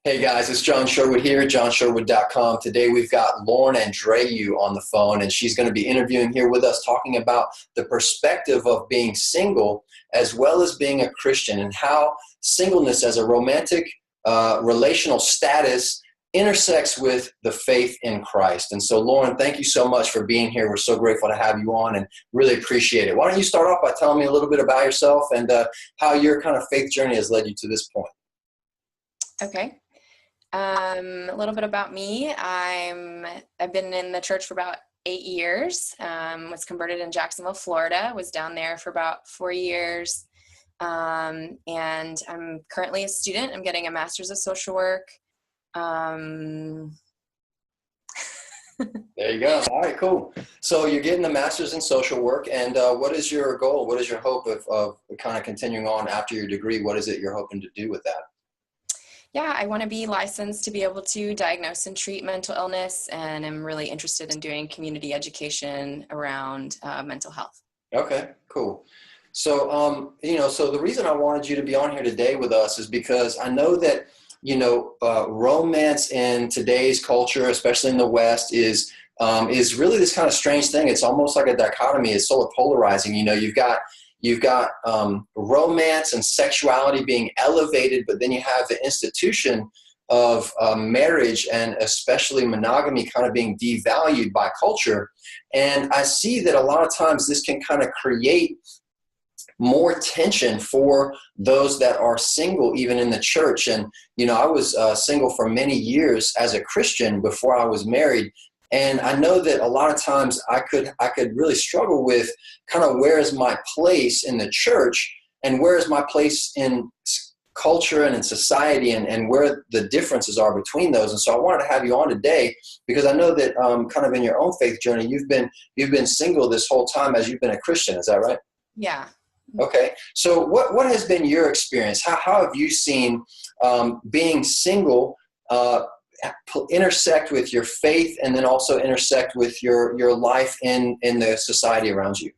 Hey guys, it's John Sherwood here, johnsherwood.com. Today we've got Lauren Andreu on the phone, and she's going to be interviewing here with us, talking about the perspective of being single as well as being a Christian, and how singleness as a romantic relational status intersects with the faith in Christ. And so Lauren, thank you so much for being here. We're so grateful to have you on and really appreciate it. Why don't you start off by telling me a little bit about yourself and how your kind of faith journey has led you to this point? Okay. A little bit about me. I've been in the church for about 8 years. Was converted in Jacksonville, Florida. Was down there for about 4 years. And I'm currently a student. I'm getting a master's of social work. There you go. All right, cool. So you're getting the master's in social work, and what is your goal? What is your hope of kind of continuing on after your degree? What is it you're hoping to do with that? Yeah, I want to be licensed to be able to diagnose and treat mental illness, and I'm really interested in doing community education around mental health. Okay, cool. So, so the reason I wanted you to be on here today with us is because I know that, romance in today's culture, especially in the West, is really this kind of strange thing. It's almost like a dichotomy. It's sort of polarizing. You've got romance and sexuality being elevated, but then you have the institution of marriage and especially monogamy kind of being devalued by culture. And I see that a lot of times this can kind of create more tension for those that are single, even in the church. And, I was single for many years as a Christian before I was married. And I know that a lot of times I could really struggle with kind of where is my place in the church and where is my place in culture and in society, and where the differences are between those. And so I wanted to have you on today because I know that kind of in your own faith journey, you've been single this whole time as you've been a Christian. Is that right? Yeah. Okay. So what has been your experience? How have you seen being single intersect with your faith, and then also intersect with your life in the society around you?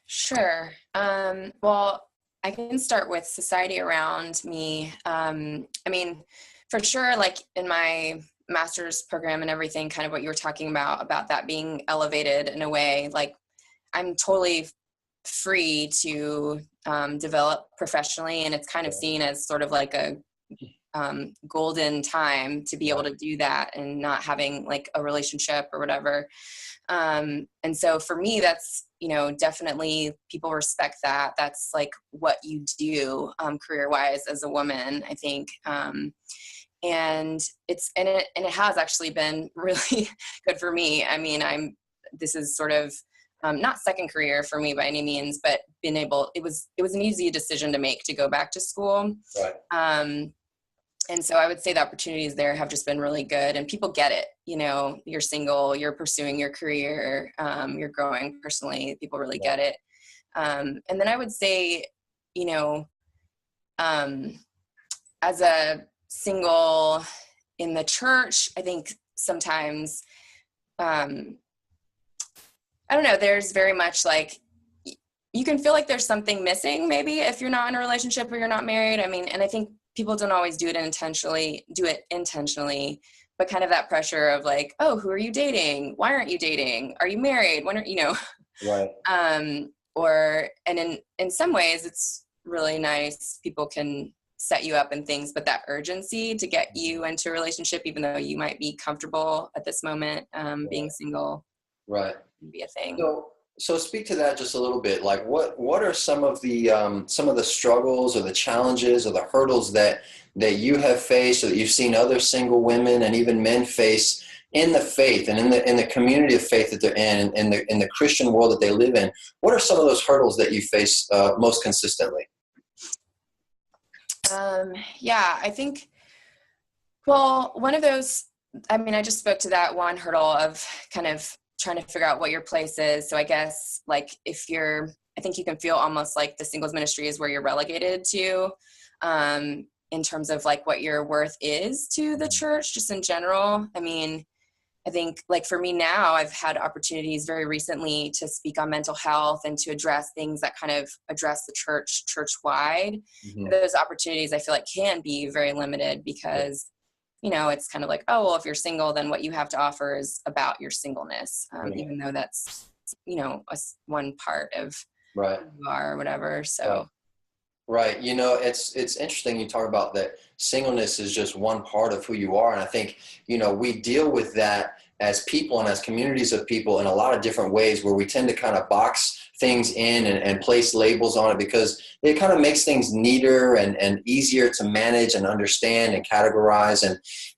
Sure. Well, I can start with society around me. For sure, like in my master's program and everything, kind of what you were talking about that being elevated in a way, like I'm totally free to develop professionally, and it's kind of seen as sort of like a golden time to be able to do that and not having like a relationship or whatever. And so for me, that's, definitely people respect that. That's like what you do career wise as a woman, I think. And it has actually been really good for me. I mean, this is sort of not second career for me by any means, but it was an easy decision to make to go back to school. Right. And so I would say the opportunities there have just been really good, and people get it. You're single, you're pursuing your career, you're growing personally. People really get it. And then I would say, as a single in the church, I think sometimes, I don't know, there's very much like, you can feel like there's something missing maybe if you're not in a relationship or you're not married. I mean, and I think people don't always do it intentionally, but kind of that pressure of like, oh, who are you dating? Why aren't you dating? Are you married? When are Right. And in some ways it's really nice. People can set you up and things, but that urgency to get you into a relationship, even though you might be comfortable at this moment, being single, Right. can be a thing. So speak to that just a little bit. Like what are some of the struggles or the challenges or the hurdles that you have faced, or that you've seen other single women and even men face in the faith and in the community of faith that they're in the Christian world that they live in? What are some of those hurdles that you face most consistently? I think, well, one of those, I just spoke to that one hurdle of kind of trying to figure out what your place is. So I guess like I think you can feel almost like the singles ministry is where you're relegated to, in terms of like what your worth is to the church, just in general. I mean, I think like for me now, I've had opportunities very recently to speak on mental health and to address things that kind of address the church-wide. Mm-hmm. Those opportunities I feel like can be very limited because, you know, it's kind of like, oh, well, if you're single, then what you have to offer is about your singleness, even though that's, you know, one part of Right. who you are or whatever. So. Right. Right. You know, it's interesting you talk about that singleness is just one part of who you are. And I think, you know, we deal with that as people and as communities of people in a lot of different ways where we tend to kind of box things in and place labels on it because it kind of makes things neater and easier to manage and understand and categorize.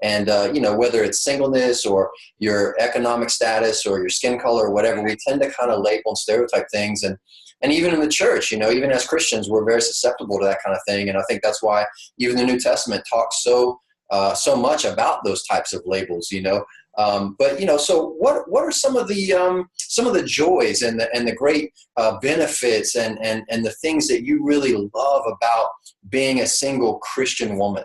And you know, whether it's singleness or your economic status or your skin color or whatever, we tend to kind of label and stereotype things. And even in the church, you know, even as Christians, we're very susceptible to that kind of thing. And I think that's why even the New Testament talks so much about those types of labels, you know. But you know, so what are some of the joys and the great benefits and the things that you really love about being a single Christian woman?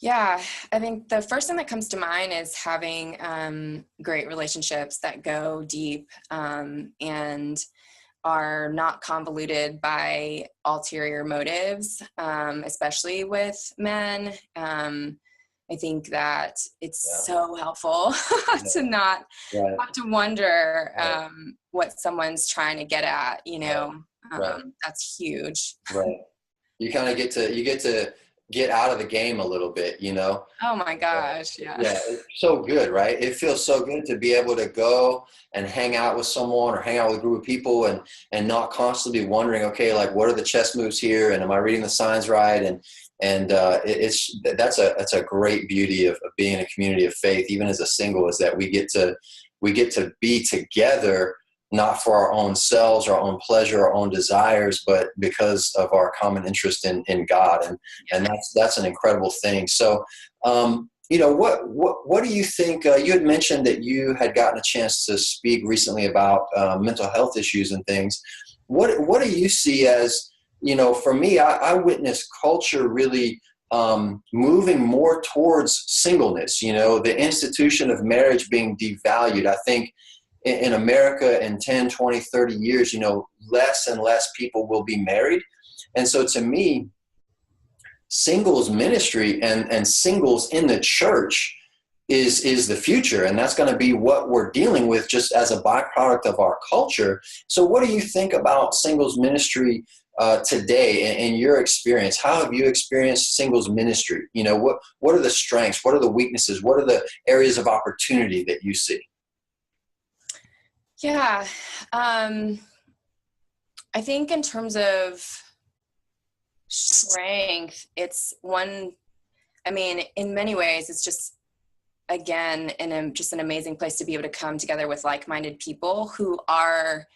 Yeah, I think the first thing that comes to mind is having great relationships that go deep and are not convoluted by ulterior motives, especially with men. I think that it's so helpful to not have to wonder what someone's trying to get at, you know. That's huge. Right. You kind of get to get out of the game a little bit, you know? Oh my gosh. Yeah. Yeah. It's so good, right? It feels so good to be able to go and hang out with someone or hang out with a group of people and not constantly wondering, okay, like what are the chess moves here? And am I reading the signs right? And that's a great beauty of being in a community of faith, even as a single, is that we get to be together, not for our own selves, our own pleasure, our own desires, but because of our common interest in God. And that's an incredible thing. So, you know, what do you think, you had mentioned that you had gotten a chance to speak recently about mental health issues and things. What do you see as, you know, for me, I witnessed culture really moving more towards singleness, you know, the institution of marriage being devalued. I think in America in 10, 20, 30 years, you know, less and less people will be married. And so to me, singles ministry and singles in the church is the future. And that's going to be what we're dealing with just as a byproduct of our culture. So what do you think about singles ministry today in your experience? How have you experienced singles ministry? You know, what are the strengths? What are the weaknesses? What are the areas of opportunity that you see? Yeah. I think in terms of strength, it's one, I mean, in many ways, it's just, again, just an amazing place to be able to come together with like-minded people who are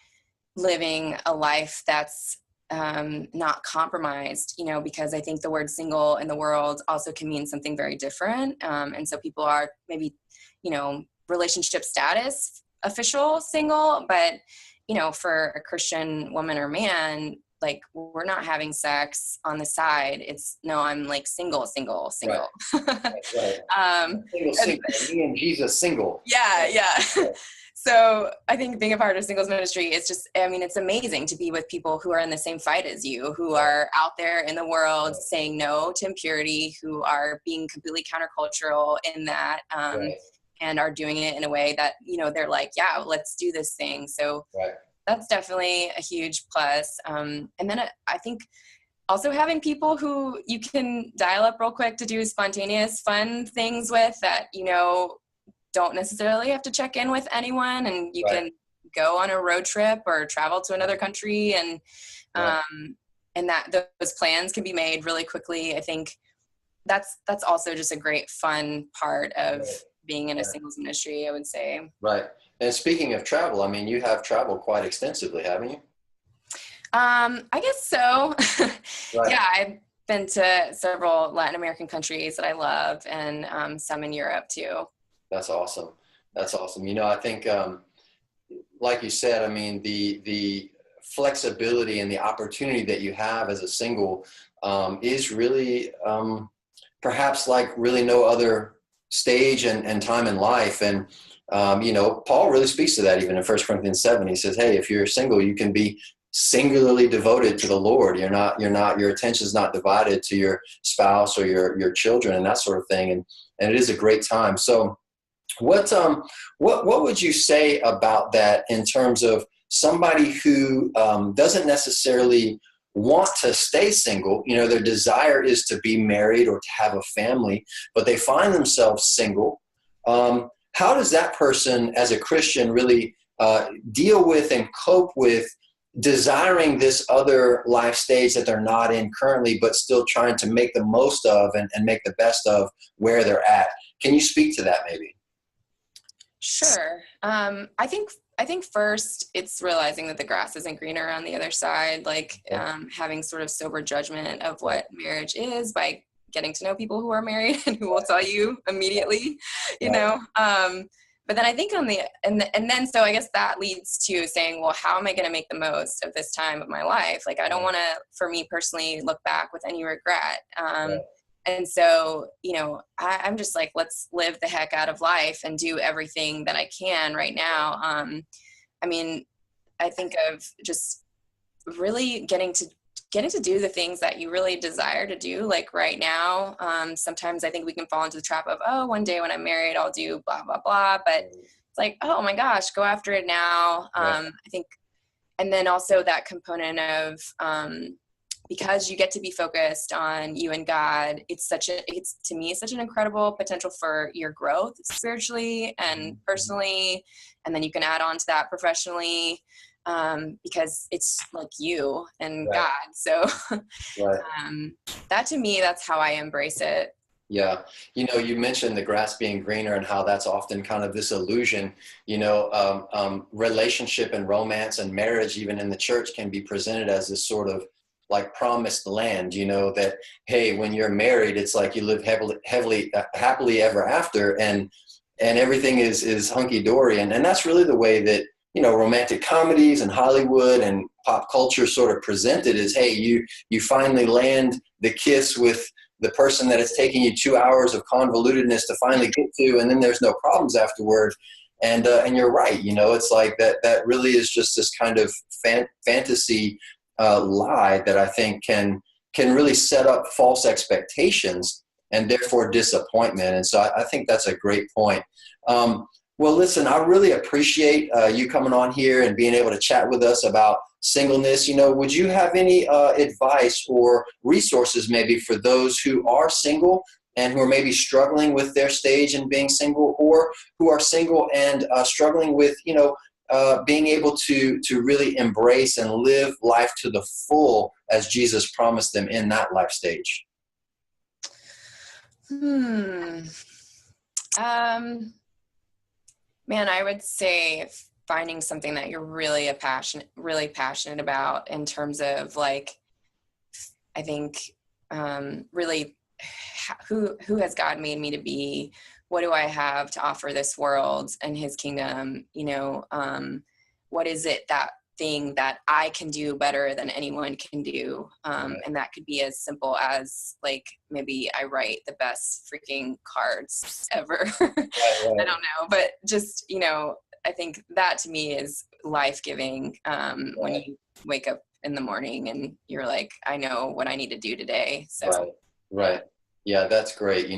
living a life that's not compromised, you know, because I think the word single in the world also can mean something very different. And so people are maybe, you know, relationship status official single, but, you know, for a Christian woman or man, like we're not having sex on the side. It's no, I'm like single. Right. Single. Me and Jesus single. Yeah. So I think being a part of singles ministry is just, I mean, it's amazing to be with people who are in the same fight as you, who are out there in the world saying no to impurity, who are being completely countercultural in that, and are doing it in a way that, you know, they're like, yeah, let's do this thing. So that's definitely a huge plus. And then I think also having people who you can dial up real quick to do spontaneous, fun things with that, you know, don't necessarily have to check in with anyone, and you can go on a road trip or travel to another country, and that those plans can be made really quickly. I think that's also just a great fun part of being in a singles ministry, I would say. Right. And speaking of travel, I mean, you have traveled quite extensively, haven't you? I guess so. Yeah, I've been to several Latin American countries that I love, and some in Europe too. That's awesome. That's awesome. You know, I think, like you said, I mean, the flexibility and the opportunity that you have as a single is really perhaps like really no other stage and time in life. And, Paul really speaks to that even in 1 Corinthians 7. He says, hey, if you're single, you can be singularly devoted to the Lord. Your attention is not divided to your spouse or your children and that sort of thing. And it is a great time. So what would you say about that in terms of somebody who doesn't necessarily want to stay single? Their desire is to be married or to have a family, but they find themselves single. How does that person as a Christian really deal with and cope with desiring this other life stage that they're not in currently, but still trying to make the most of and make the best of where they're at? Can you speak to that maybe? Sure. I think first it's realizing that the grass isn't greener on the other side, having sort of sober judgment of what marriage is by getting to know people who are married and who will tell you immediately, but then I think so I guess that leads to saying, well, how am I going to make the most of this time of my life? I don't want to, for me personally, look back with any regret. And so, I'm just like, let's live the heck out of life and do everything that I can right now. I think of just really getting to do the things that you really desire to do. Like right now, sometimes I think we can fall into the trap of, oh, one day when I'm married, I'll do blah, blah, blah. But it's like, oh my gosh, go after it now. I think, and then also that component of, because you get to be focused on you and God, it's to me such an incredible potential for your growth spiritually and personally. And then you can add on to that professionally, because it's like you and God. So that to me, that's how I embrace it. Yeah. You mentioned the grass being greener and how that's often kind of this illusion, relationship and romance and marriage, even in the church, can be presented as this sort of like promised land, that, hey, when you're married, it's like you live happily ever after, and everything is hunky dory. And that's really the way that, romantic comedies and Hollywood and pop culture sort of presented is, hey, you finally land the kiss with the person that it's taking you 2 hours of convolutedness to finally get to, and then there's no problems afterward. And you're right, it's like that really is just this kind of fantasy lie that I think can really set up false expectations and therefore disappointment. And so I think that's a great point. Well, listen, I really appreciate you coming on here and being able to chat with us about singleness. Would you have any advice or resources maybe for those who are single and who are maybe struggling with their stage in being single, or who are single and struggling with, being able to really embrace and live life to the full as Jesus promised them in that life stage? Man, I would say finding something that you're really passionate about in terms of I think really who has God made me to be? What do I have to offer this world and his kingdom? What is it, that thing that I can do better than anyone can do? And that could be as simple as maybe I write the best freaking cards ever. I don't know, but just, I think that to me is life-giving, when you wake up in the morning and you're like, I know what I need to do today. So Right. Yeah, that's great.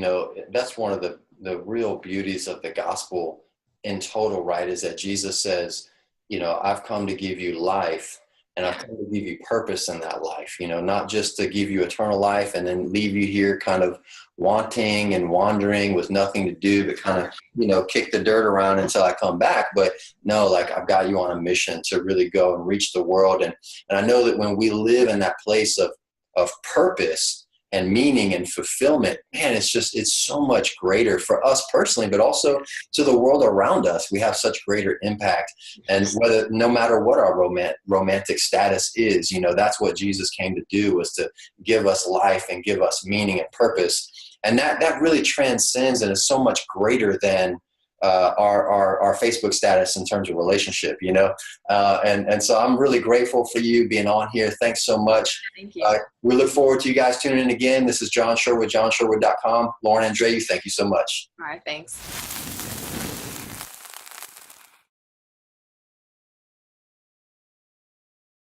That's one of the real beauties of the gospel in total, right? Is that Jesus says, I've come to give you life, and I've come to give you purpose in that life, not just to give you eternal life and then leave you here kind of wanting and wandering with nothing to do, but kind of, kick the dirt around until I come back. But no, I've got you on a mission to really go and reach the world. And I know that when we live in that place of purpose and meaning and fulfillment, man, it's so much greater for us personally, but also to the world around us. We have such greater impact. And no matter what our romantic status is, that's what Jesus came to do, was to give us life and give us meaning and purpose. And that really transcends and is so much greater than our Facebook status in terms of relationship, you know? And so I'm really grateful for you being on here. Thanks so much. Thank you. We look forward to you guys tuning in again. This is John Sherwood, johnsherwood.com. Lauren, Andreu, thank you so much. All right, thanks.